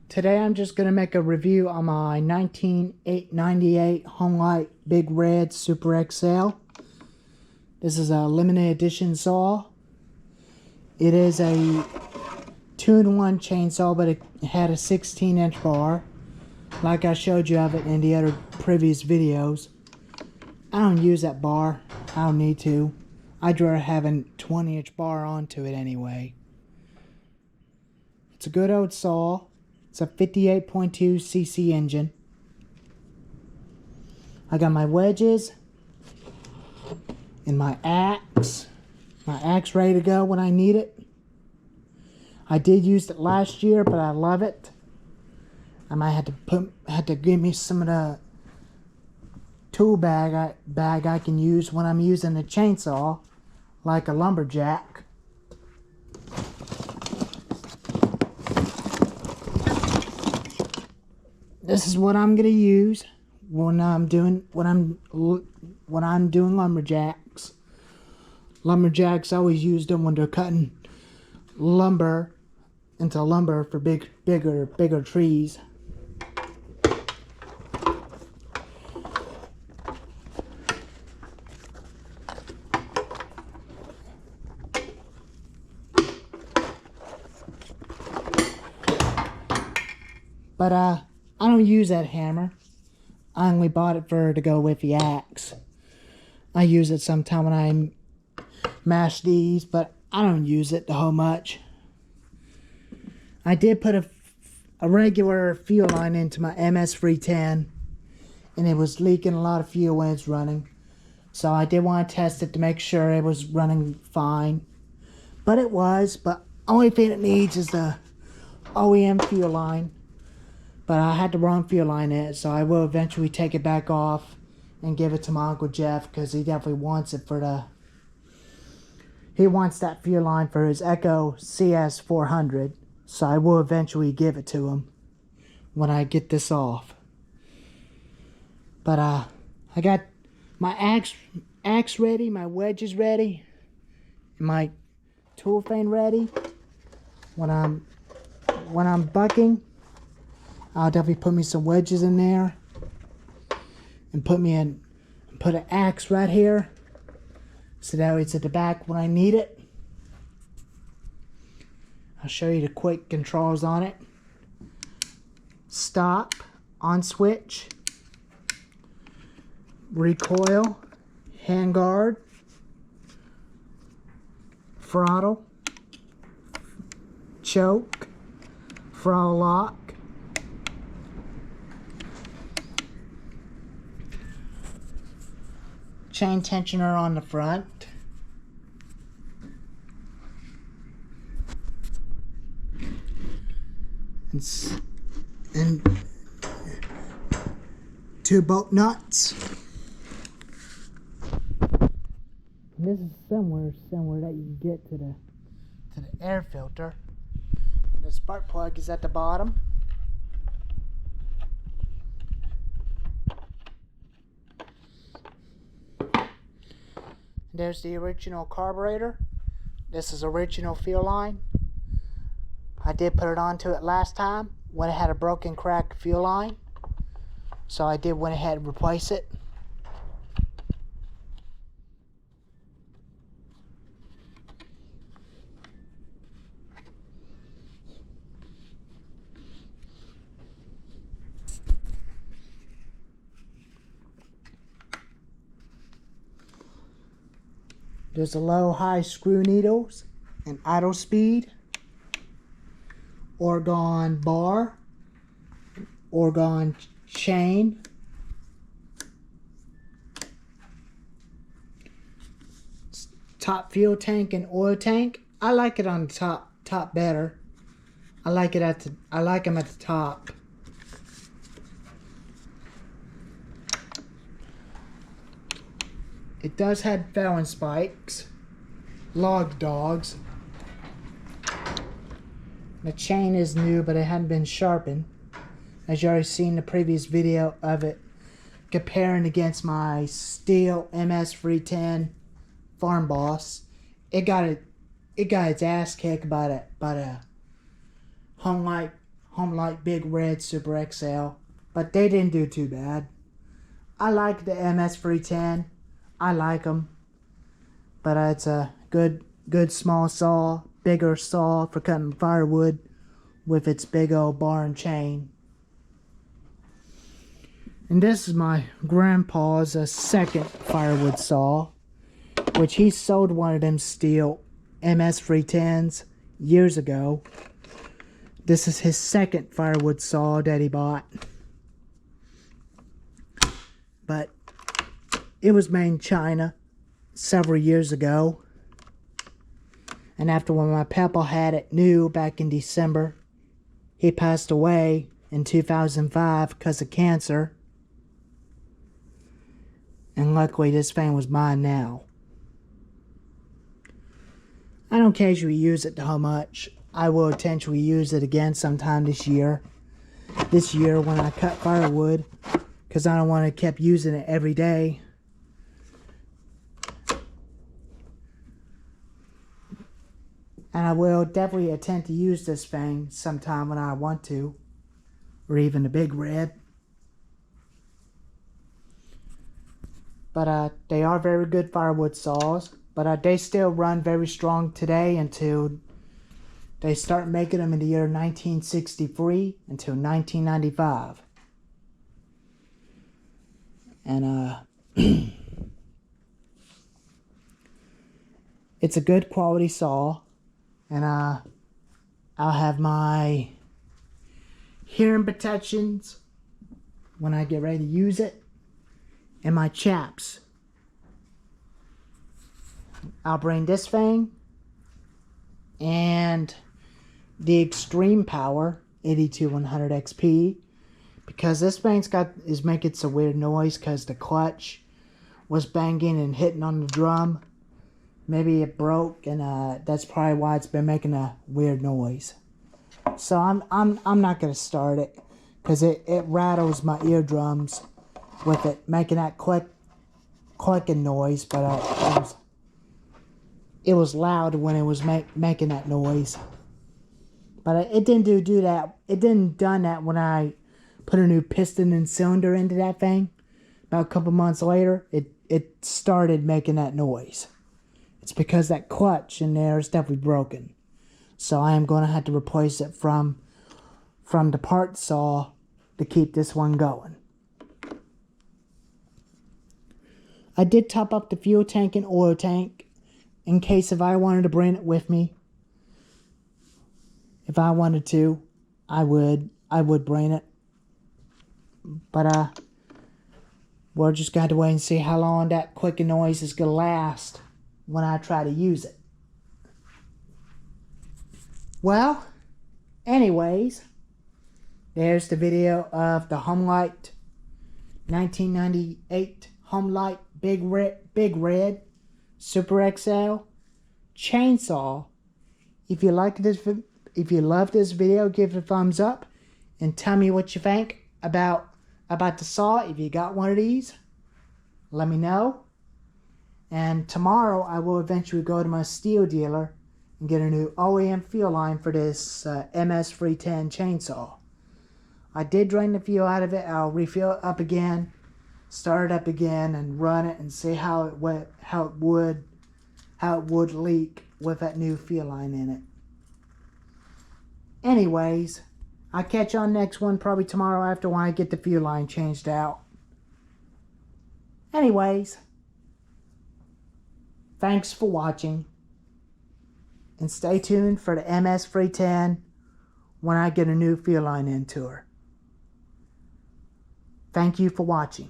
Today I'm just going to make a review on my 1998 homelite Big Red Super XL. This is a limited edition saw. It is a 2-in-1 chainsaw, but it had a 16-inch bar, like I showed you of it in the other previous videos. I don't use that bar. I don't need to. I'd rather have a 20-inch bar onto it anyway. It's a good old saw. It's a 58.2 cc engine. I got my wedges and my axe. My axe ready to go when I need it. I did use it last year, but I love it. I might have to give me some of the tool bag I can use when I'm using a chainsaw, like a lumberjack. This is what I'm gonna use when I'm doing lumberjacks. Lumberjacks always use them when they're cutting lumber into lumber for bigger trees. But I don't use that hammer. I only bought it to go with the axe. I use it sometime when I mash these, but I don't use it the whole much. I did put a regular fuel line into my MS310, and it was leaking a lot of fuel when it's running. So I did want to test it to make sure it was running fine. But it was, but only thing it needs is the OEM fuel line. But I had the wrong fuel line in it, so I will eventually take it back off and give it to my Uncle Jeff, because he definitely wants it he wants that fuel line for his Echo CS400. So I will eventually give it to him when I get this off. But I got my axe ready, my wedges ready, and my tool thing ready. When I'm bucking, I'll definitely put me some wedges in there and put an axe right here, so that way it's at the back when I need it. I'll show you the quick controls on it. Stop, on switch, recoil, handguard, throttle, choke, throttle lock, chain tensioner on the front, and 2 bolt nuts. And this is similar that you can get to the air filter. The spark plug is at the bottom. There's the original carburetor. This is original fuel line. I did put it onto it last time when it had a broken crack fuel line, so I did went ahead and replace it. There's a low-high screw needles and idle speed, orgone bar, orgone chain, top fuel tank and oil tank. I like it on the top better. I like them at the top. It does have Fallon spikes, log dogs. The chain is new, but it hadn't been sharpened. As you already seen the previous video of it, comparing against my steel MS310 Farm Boss. It got its ass kicked by a homelite homelite Big Red Super XL, but they didn't do too bad. I like the MS310. I like them, but it's a good small saw, bigger saw for cutting firewood with its big old bar and chain. And this is my grandpa's second firewood saw, which he sold one of them steel MS310s years ago. This is his second firewood saw that he bought. But it was made in China several years ago. And after when my papa had it new back in December, he passed away in 2005 because of cancer. And luckily this thing was mine now. I don't occasionally use it how much. I will potentially use it again sometime this year. This year when I cut firewood, because I don't want to keep using it every day. And I will definitely attempt to use this thing sometime when I want to. Or even the Big Red. But they are very good firewood saws. But they still run very strong today until they start making them in the year 1963 until 1995. And it's a good quality saw. And I'll have my hearing protections when I get ready to use it. And my chaps. I'll bring this thing and the Extreme Power 82100 XP, because this thing's is making some weird noise because the clutch was banging and hitting on the drum. Maybe it broke, and that's probably why it's been making a weird noise. So I'm not gonna start it because it rattles my eardrums with it making that clicking noise. But it was loud when it was making that noise. But it didn't do that. It didn't done that when I put a new piston and cylinder into that thing. About a couple months later, it started making that noise. It's because that clutch in there is definitely broken. So I am going to have to replace it from the part saw to keep this one going. I did top up the fuel tank and oil tank in case if I wanted to bring it with me. If I wanted to, I would bring it. But we're just going to wait and see how long that clicking noise is going to last when I try to use it. Well, anyways, there's the video of the homelite 1998 homelite Big Red Super XL chainsaw. If you like this, if you love this video, give it a thumbs up and tell me what you think about the saw. If you got one of these, let me know. And tomorrow I will eventually go to my steel dealer and get a new OEM fuel line for this MS310 chainsaw. I did drain the fuel out of it. I'll refill it up again, start it up again, and run it and see how it would leak with that new fuel line in it. Anyways, I'll catch you on next one probably tomorrow after when I get the fuel line changed out. Anyways, thanks for watching. And stay tuned for the MS310 when I get a new fuel line into her. Thank you for watching.